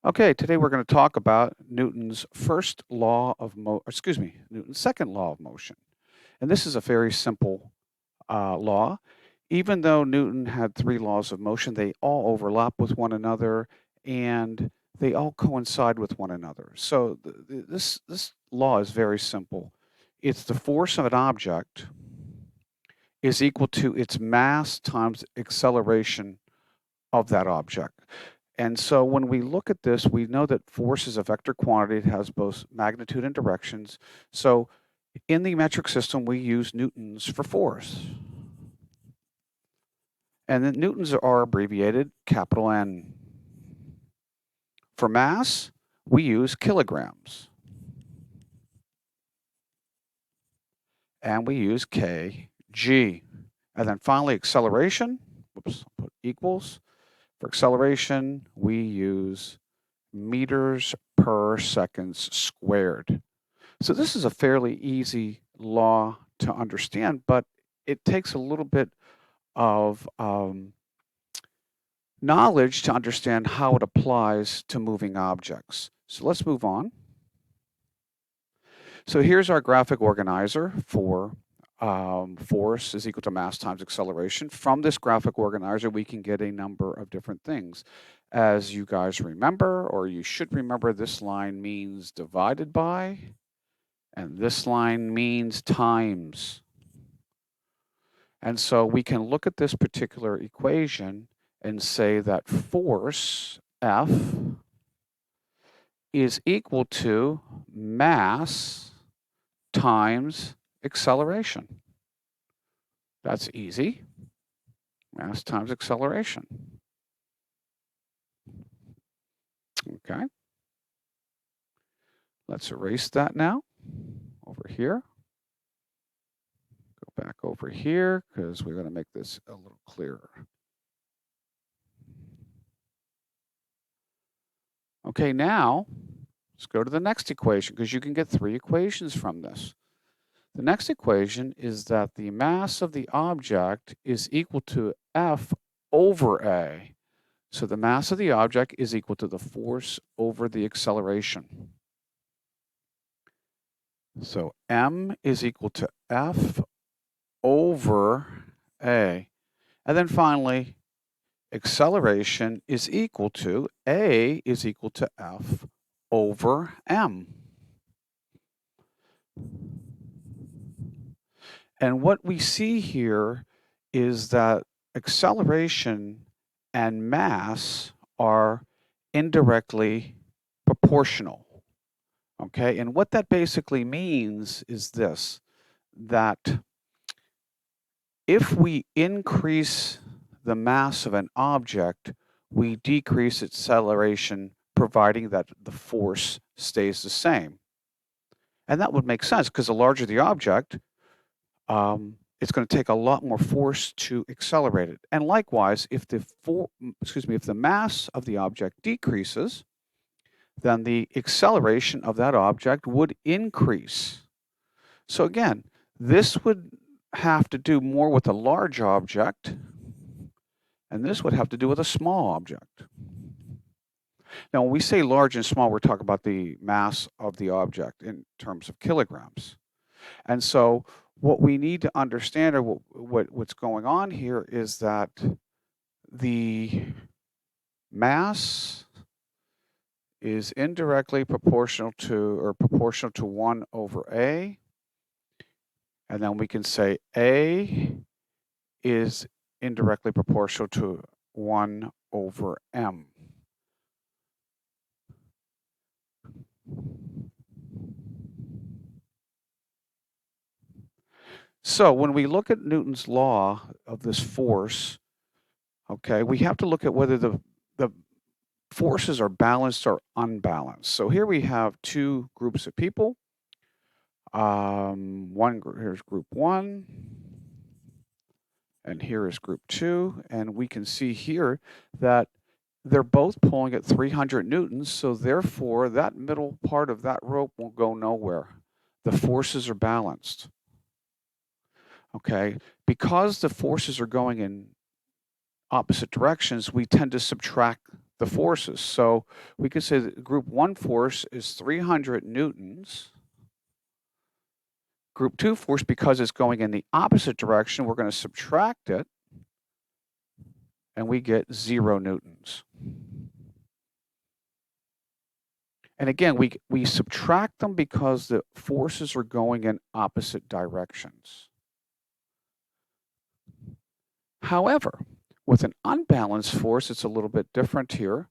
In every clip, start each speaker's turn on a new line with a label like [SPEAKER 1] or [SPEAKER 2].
[SPEAKER 1] Okay, today we're going to talk about Newton's Newton's second law of motion. And this is a very simple law. Even though Newton had three laws of motion, they all overlap with one another and they all coincide with one another. So this law is very simple. It's the force of an object is equal to its mass times acceleration of that object. And so when we look at this, we know that force is a vector quantity. It has both magnitude and directions. So in the metric system, we use newtons for force. And then newtons are abbreviated capital N. For mass, we use kilograms. And we use kg. And then finally, acceleration, whoops, I'll put equals. For acceleration, we use meters per seconds squared. So this is a fairly easy law to understand, but it takes a little bit of knowledge to understand how it applies to moving objects. So let's move on. So here's our graphic organizer for force is equal to mass times acceleration. From this graphic organizer, we can get a number of different things. As you guys remember, or you should remember, this line means divided by, and this line means times. And so we can look at this particular equation and say that force, F, is equal to mass times acceleration. That's easy. Mass times acceleration. Okay. Let's erase that now. Over here. Go back over here because we're going to make this a little clearer. Okay, now let's go to the next equation because you can get three equations from this. The next equation is that the mass of the object is equal to F over A. So the mass of the object is equal to the force over the acceleration. So M is equal to F over A. And then finally, acceleration is equal to A is equal to F over M. And what we see here is that acceleration and mass are indirectly proportional. Okay, and what that basically means is this, that if we increase the mass of an object, we decrease its acceleration, providing that the force stays the same. And that would make sense because the larger the object, it's going to take a lot more force to accelerate it. And likewise, if the mass of the object decreases, then the acceleration of that object would increase. So again, this would have to do more with a large object, and this would have to do with a small object. Now, when we say large and small, we're talking about the mass of the object in terms of kilograms. And so what we need to understand, or what's going on here, is that the mass is indirectly proportional to 1 over A. And then we can say A is indirectly proportional to 1 over M. So when we look at Newton's law of this force, okay, we have to look at whether the forces are balanced or unbalanced. So here we have two groups of people. Here's group 1, and here is group 2, and we can see here that they're both pulling at 300 newtons, so therefore that middle part of that rope will go nowhere. The forces are balanced. Okay, because the forces are going in opposite directions, we tend to subtract the forces. So we could say that group 1 force is 300 newtons. Group 2 force, because it's going in the opposite direction, we're going to subtract it, and we get 0 newtons. And again, we subtract them because the forces are going in opposite directions. However, with an unbalanced force, it's a little bit different here.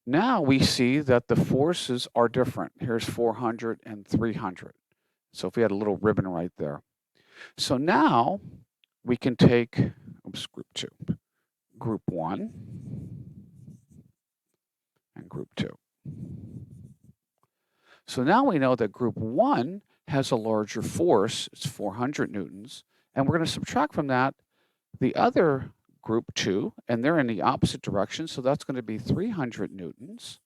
[SPEAKER 1] Now we see that the forces are different. Here's 400 and 300. So if we had a little ribbon right there. So now we can take, group 2, group 1, and group 2. So now we know that group 1 has a larger force, it's 400 newtons, and we're going to subtract from that the other group 2, and they're in the opposite direction, so that's going to be 300 newtons.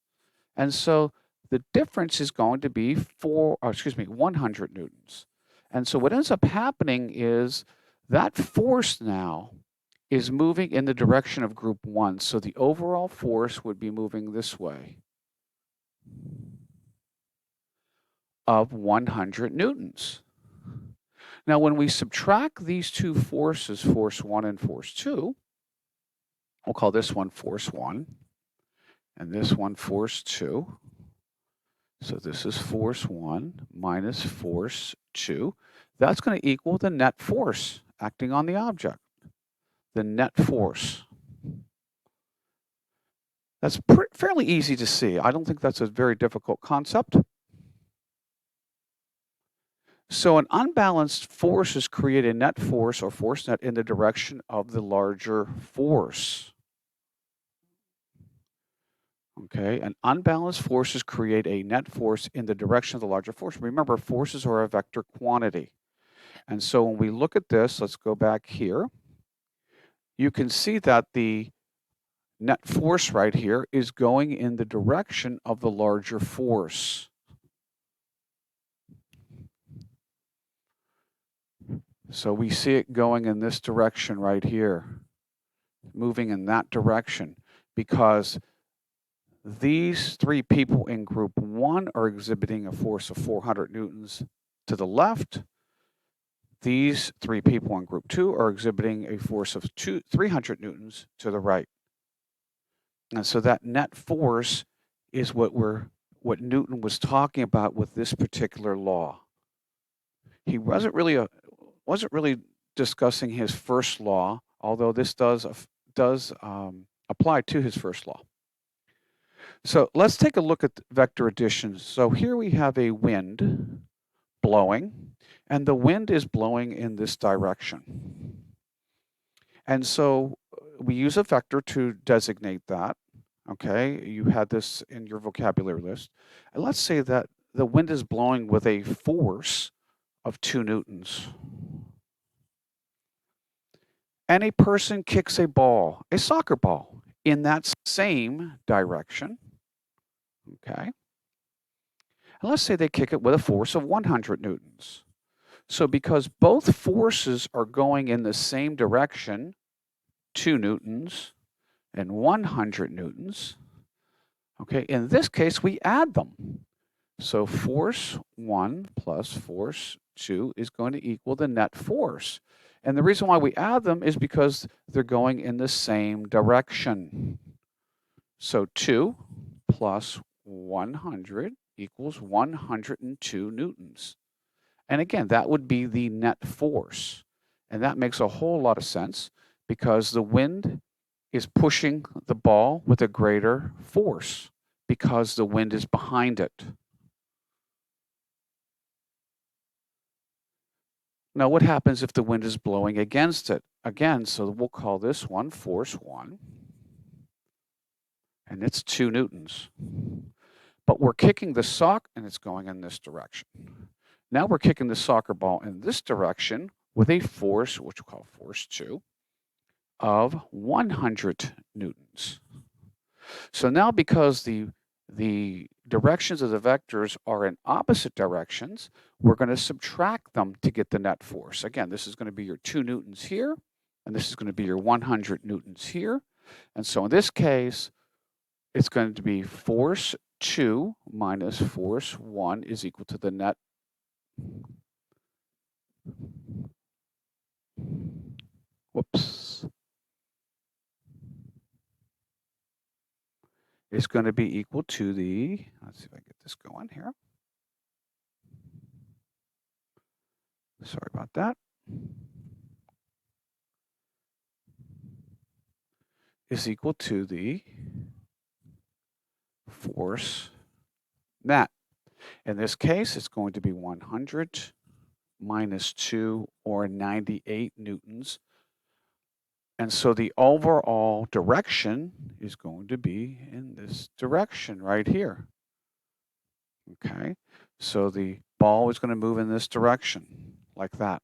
[SPEAKER 1] And so the difference is going to be 100 newtons. And so what ends up happening is that force now is moving in the direction of group 1. So the overall force would be moving this way of 100 newtons. Now, when we subtract these two forces, force 1 and force 2, we'll call this one force 1 and this one force 2. So this is force 1 minus force 2. That's going to equal the net force acting on the object, the net force. That's fairly easy to see. I don't think that's a very difficult concept. So an unbalanced forces create a net force or force net in the direction of the larger force. Okay, and unbalanced forces create a net force in the direction of the larger force. Remember, forces are a vector quantity. And so when we look at this, let's go back here. You can see that the net force right here is going in the direction of the larger force. So we see it going in this direction right here, moving in that direction, because these three people in group 1 are exhibiting a force of 400 newtons to the left. These three people in group 2 are exhibiting a force of 300 newtons to the right. And so that net force is what Newton was talking about with this particular law. He wasn't really discussing his first law, although this does apply to his first law. So let's take a look at vector addition. So here we have a wind blowing, and the wind is blowing in this direction. And so we use a vector to designate that. Okay, you had this in your vocabulary list. And let's say that the wind is blowing with a force of 2 newtons. And a person kicks a ball, a soccer ball, in that same direction. Okay. And let's say they kick it with a force of 100 newtons. So because both forces are going in the same direction, 2 newtons and 100 newtons, okay, in this case, we add them. So force 1 plus force 2 is going to equal the net force. And the reason why we add them is because they're going in the same direction. So 2 plus 100 equals 102 newtons. And again, that would be the net force. And that makes a whole lot of sense because the wind is pushing the ball with a greater force because the wind is behind it. Now, what happens if the wind is blowing against it? Again, so we'll call this one force 1, and it's 2 newtons. But we're kicking the sock, and it's going in this direction. Now we're kicking the soccer ball in this direction with a force, which we'll call force 2, of 100 newtons. So now because the directions of the vectors are in opposite directions, we're going to subtract them to get the net force. Again, this is going to be your 2 newtons here, and this is going to be your 100 newtons here. And so in this case, it's going to be force 2 minus force 1 is equal to the net is going to be equal to the, let's see if I get this going here. Sorry about that. Is equal to the force net. In this case, it's going to be 100 minus 2 or 98 newtons. And so the overall direction is going to be in this direction right here. Okay, so the ball is going to move in this direction like that.